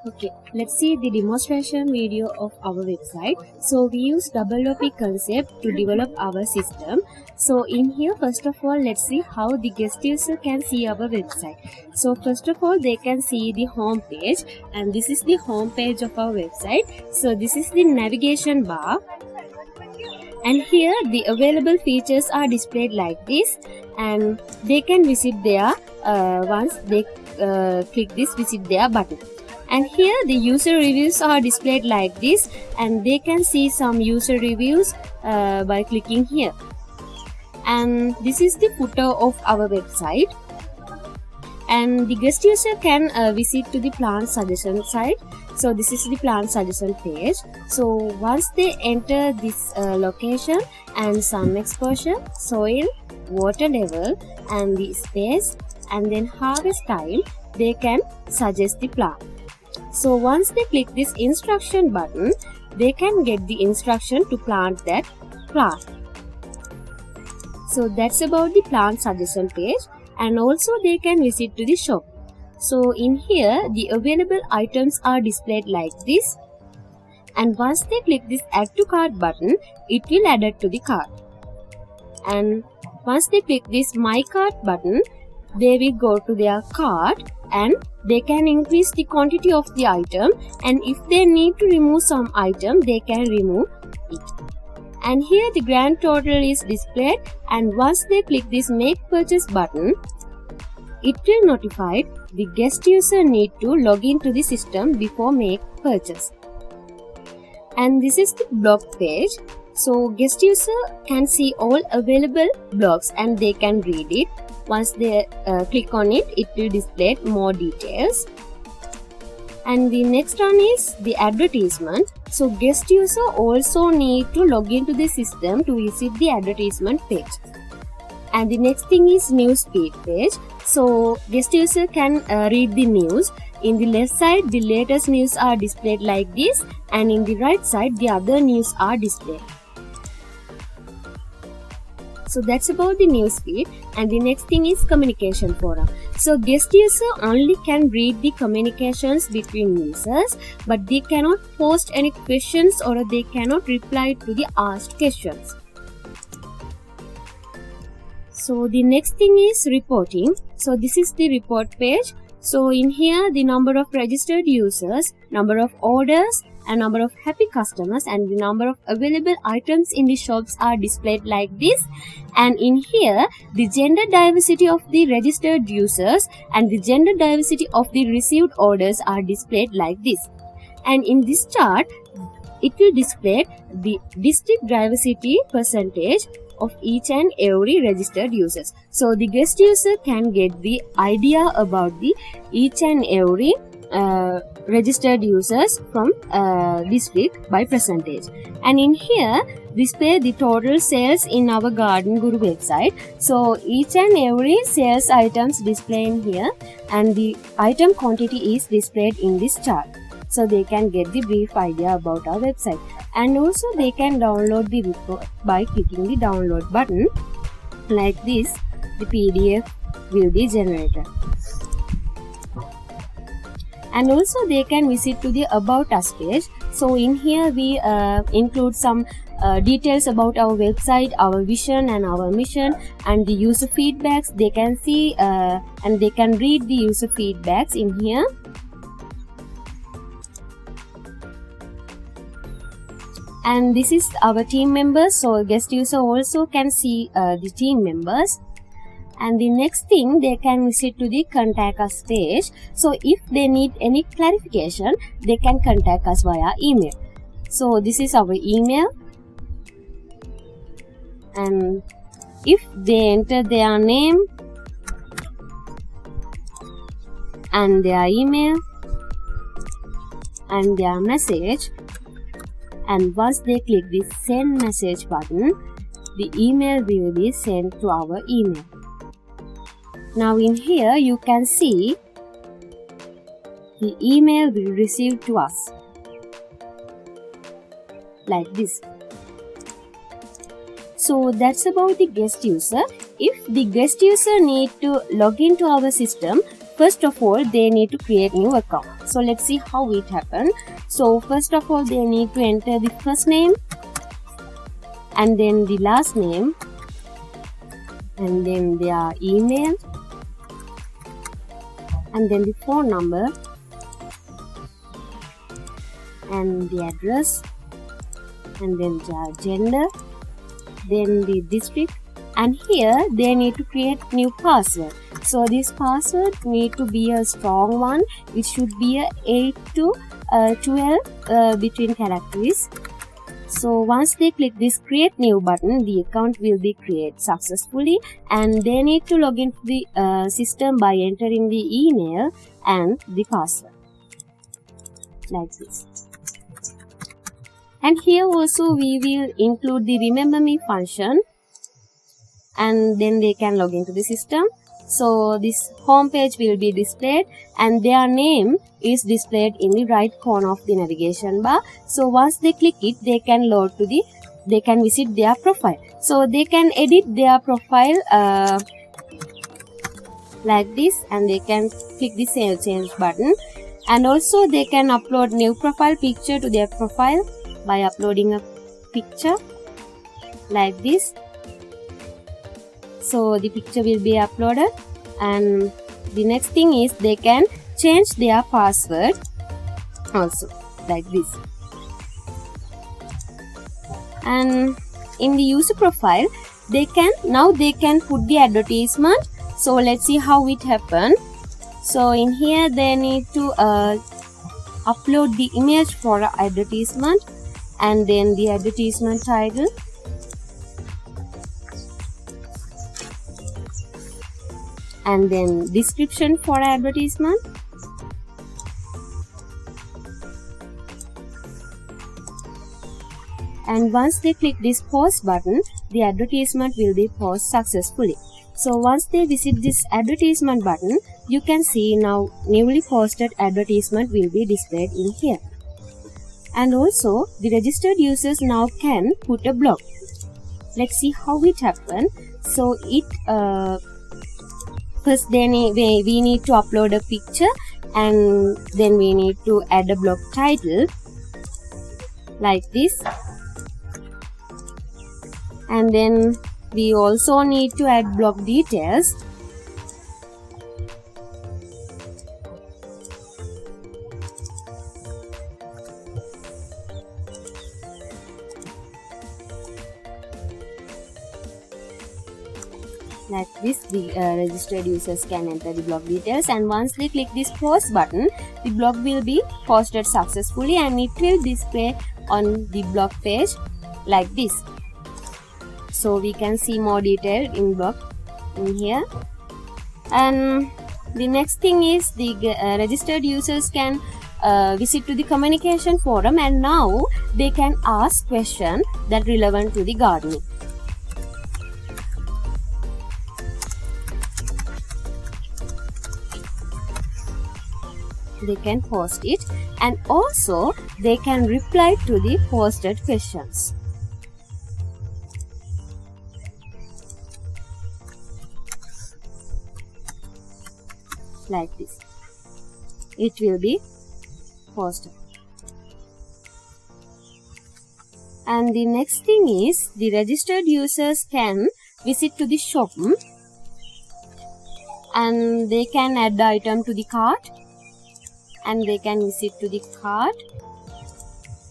Okay, let's see the demonstration video of our website. So we use double OP concept to develop our system. So in here, first of all, let's see how the guest user can see our website. So first of all, they can see the home page, and this is the home page of our website. So this is the navigation bar, and here the available features are displayed like this, and they can visit there once they click this visit there button. And here the user reviews are displayed like this, and they can see some user reviews by clicking here. And this is the footer of our website, and the guest user can visit to the plant suggestion site. So this is the plant suggestion page. So once they enter this location and sun exposure, soil, water level, and the space, and then harvest time, they can suggest the plant. So once they click this instruction button, they can get the instruction to plant that plant. So that's about the plant suggestion page, and also they can visit to the shop. So in here, the available items are displayed like this, and once they click this add to cart button, it will add it to the cart. And once they click this my cart button, they will go to their cart, and they can increase the quantity of the item, and if they need to remove some item, they can remove it. And here the grand total is displayed, and once they click this make purchase button, it will notify the guest user need to log into the system before make purchase. And this is the blog page. So guest user can see all available blogs, and they can read it. Once they click on it, it will display more details. And the next one is the advertisement. So guest user also need to log into the system to visit the advertisement page. And the next thing is news feed page. So guest user can read the news. In the left side, the latest news are displayed like this, and in the right side, the other news are displayed. So that's about the news feed. And the next thing is communication forum. So guest user only can read the communications between users, but they cannot post any questions or they cannot reply to the asked questions. So the next thing is reporting. So this is the report page. So in here, the number of registered users, number of orders, and number of happy customers, and the number of available items in the shops are displayed like this. And in here, the gender diversity of the registered users and the gender diversity of the received orders are displayed like this. And in this chart, it will display the district diversity percentage of each and every registered users. So the guest user can get the idea about the each and every registered users from district by percentage. And in here, display the total sales in our GardenGURU website. So each and every sales items display in here, and the item quantity is displayed in this chart. So they can get the brief idea about our website. And also they can download the report by clicking the download button like this. The PDF will be generated. And also they can visit to the About Us page. So in here we include some details about our website, our vision and our mission, and the user feedbacks. They can see and they can read the user feedbacks in here. And this is our team members. So guest user also can see the team members. And the next thing, they can visit to the contact us page. So if they need any clarification, they can contact us via email. So this is our email. And if they enter their name and their email and their message, and once they click this send message button, the email will be sent to our email. Now in here you can see the email will receive to us like this. So that's about the guest user. If the guest user need to log into our system first of all they need to create new account. So let's see how it happens. So first of all they need to enter the first name and then the last name and then their email and then the phone number and the address and then their gender, then the district, and here they need to create new password. So this password need to be a strong one. It should be a 8 to 12 between characters. So once they click this create new button, the account will be created successfully, and they need to log into the system by entering the email and the password like this. And here also we will include the remember me function, and then they can log into the system. So this home page will be displayed and their name is displayed in the right corner of the navigation bar. So once they click it, they can they can visit their profile. So they can edit their profile like this, and they can click the save change button, and also they can upload new profile picture to their profile by uploading a picture like this. So the picture will be uploaded, and the next thing is they can change their password also like this. And in the user profile they can put the advertisement. So let's see how it happens. So in here they need to upload the image for an advertisement, and then the advertisement title, and then description for advertisement, and once they click this post button, the advertisement will be posted successfully. So once they visit this advertisement button, you can see now newly posted advertisement will be displayed in here. And also the registered users now can put a blog. Let's see how it happens. So first we need to upload a picture, and then we need to add a blog title like this, and then we also need to add blog details. Like this, the registered users can enter the blog details, and once they click this post button, the blog will be posted successfully and it will display on the blog page like this. So we can see more detail in blog in here. And the next thing is the registered users can visit to the communication forum, and now they can ask questions that relevant to the gardening. They can post it, and also they can reply to the posted questions like this. It will be posted. And the next thing is the registered users can visit to the shop, and they can add the item to the cart, and they can visit to the cart,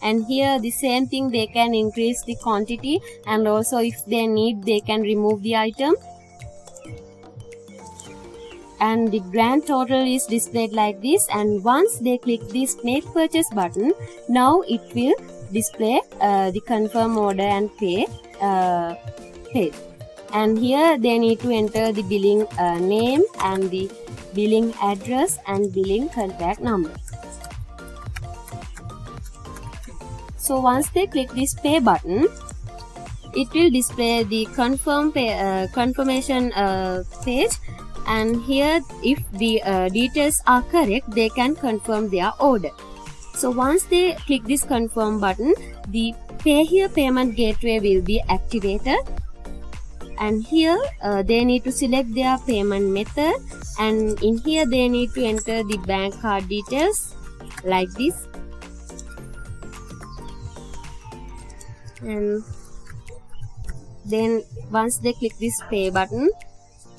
and here the same thing, they can increase the quantity, and also if they need they can remove the item, and the grand total is displayed like this. And once they click this make purchase button, now it will display the confirm order and pay page. And here they need to enter the billing name and the billing address and billing contact number. So once they click this pay button, it will display the confirmation page, and here if the details are correct, they can confirm their order. So once they click this confirm button, the pay here payment gateway will be activated, and here they need to select their payment method, and in here they need to enter the bank card details like this, and then once they click this pay button,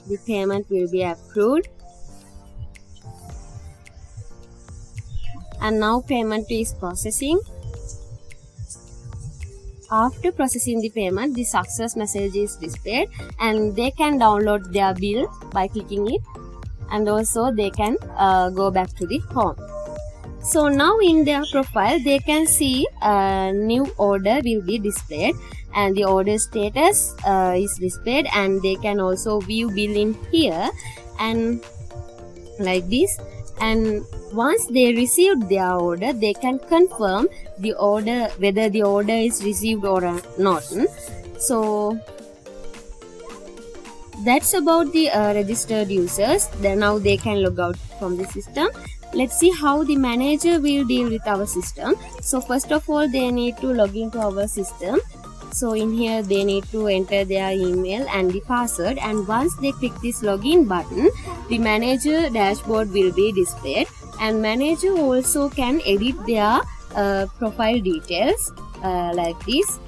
the payment will be approved, and now payment is processing. After processing the payment, the success message is displayed, and they can download their bill by clicking it, and also they can go back to the home. So now in their profile they can see a new order will be displayed, and the order status is displayed, and they can also view bill in here and like this. And once they received their order, they can confirm the order, whether the order is received or not. So that's about the registered users. Then now they can log out from the system. Let's see how the manager will deal with our system. So first of all, they need to log into our system. So in here they need to enter their email and the password, and once they click this login button, the manager dashboard will be displayed, and manager also can edit their profile details like this.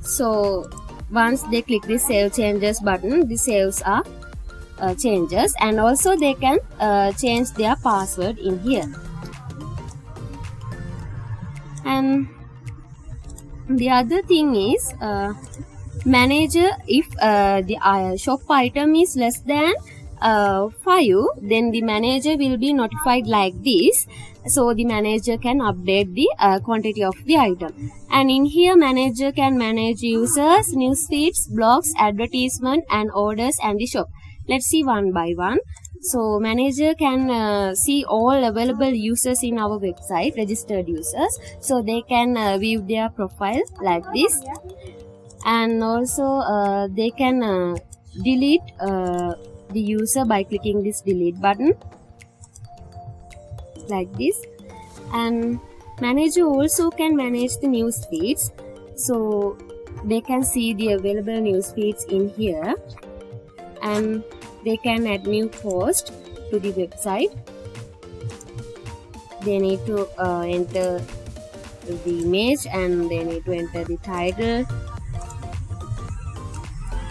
So once they click the save changes button, the saves are changes, and also they can change their password in here. And the other thing is manager, if the shop item is less than 5, then the manager will be notified like this. So the manager can update the quantity of the item, and in here manager can manage users, news feeds, blogs, advertisement and orders and the shop. Let's see one by one. So manager can see all available users in our website, registered users, so they can view their profile like this, and also they can delete the user by clicking this delete button like this. And manager also can manage the news feeds, so they can see the available news feeds in here, and they can add new post to the website. They need to enter the image, and they need to enter the title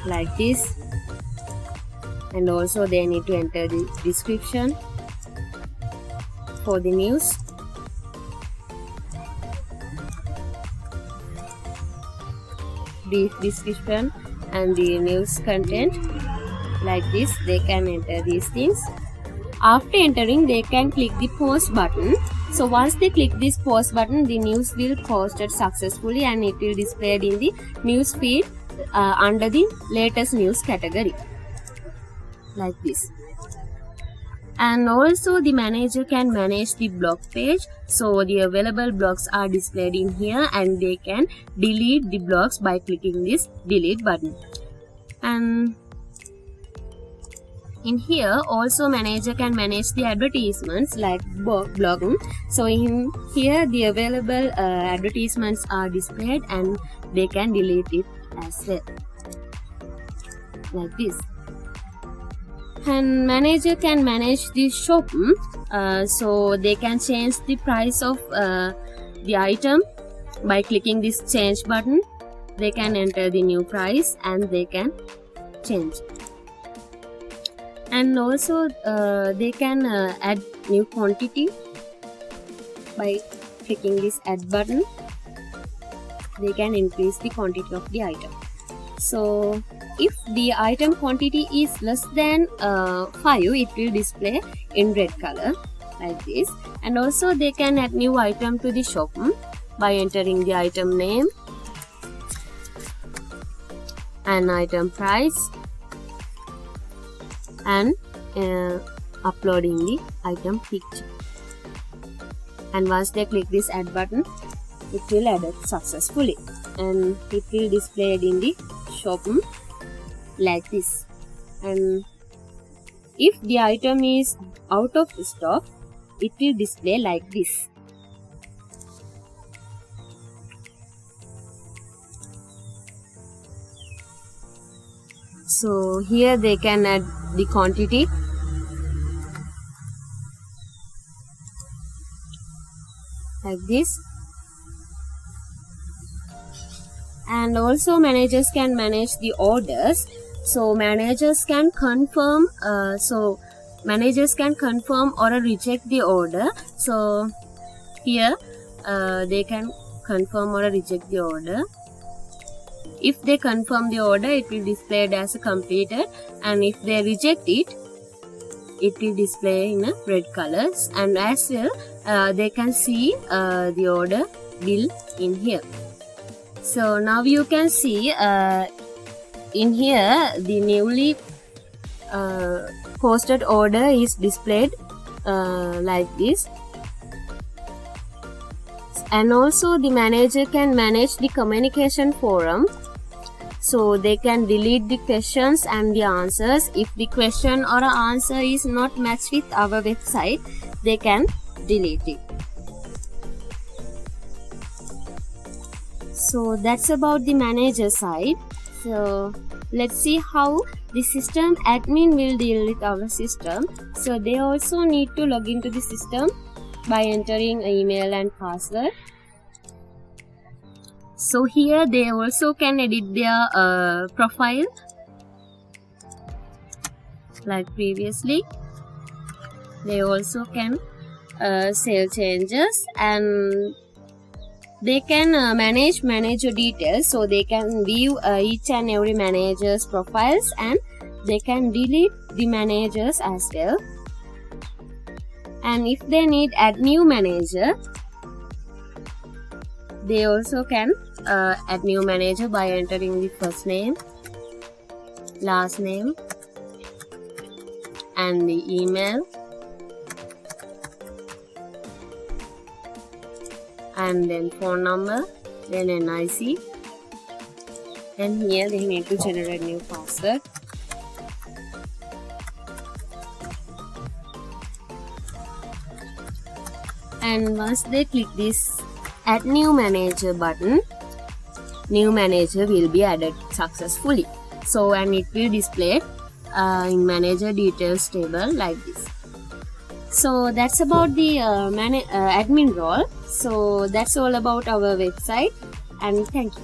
like this, and also they need to enter the description for the news. Brief description and the news content like this. They can enter these things. After entering, they can click the post button. So once they click this post button, the news will posted successfully, and it will displayed in the news feed under the latest news category like this. And also the manager can manage the blog page, so the available blogs are displayed in here, and they can delete the blogs by clicking this delete button. And in here also manager can manage the advertisements like blogging. So in here the available advertisements are displayed, and they can delete it as well like this. And manager can manage the shop, so they can change the price of the item by clicking this change button. They can enter the new price, and they can change. And also they can add new quantity by clicking this add button. They can increase the quantity of the item. So if the item quantity is less than 5, it will display in red color like this. And also they can add new item to the shop by entering the item name and item price, and uploading the item picture. And once they click this add button, it will add it successfully, and it will display in the shop like this. And if the item is out of stock, it will display like this. So here they can add the quantity. Like this. And also managers can manage the orders. So managers can confirm or reject the order. So here they can confirm or reject the order. If they confirm the order, it will display as a completed, and if they reject it, it will display in a red colors. And as well they can see the order bill in here. So now you can see in here the newly posted order is displayed like this. And also the manager can manage the communication forum. So they can delete the questions and the answers. If the question or answer is not matched with our website, they can delete it. So that's about the manager side. So let's see how the system admin will deal with our system. So they also need to log into the system by entering an email and password. So here they also can edit their profile like previously. They also can save changes, and they can manage manager details. So they can view each and every manager's profiles, and they can delete the managers as well. And if they need add new manager, they also can add new manager by entering the first name, last name, and the email, and then phone number, then NIC. Then here they need to generate new password. And once they click this add new manager button, new manager will be added successfully. So, and it will display in manager details table like this. So that's about the admin role. So that's all about our website, and thank you.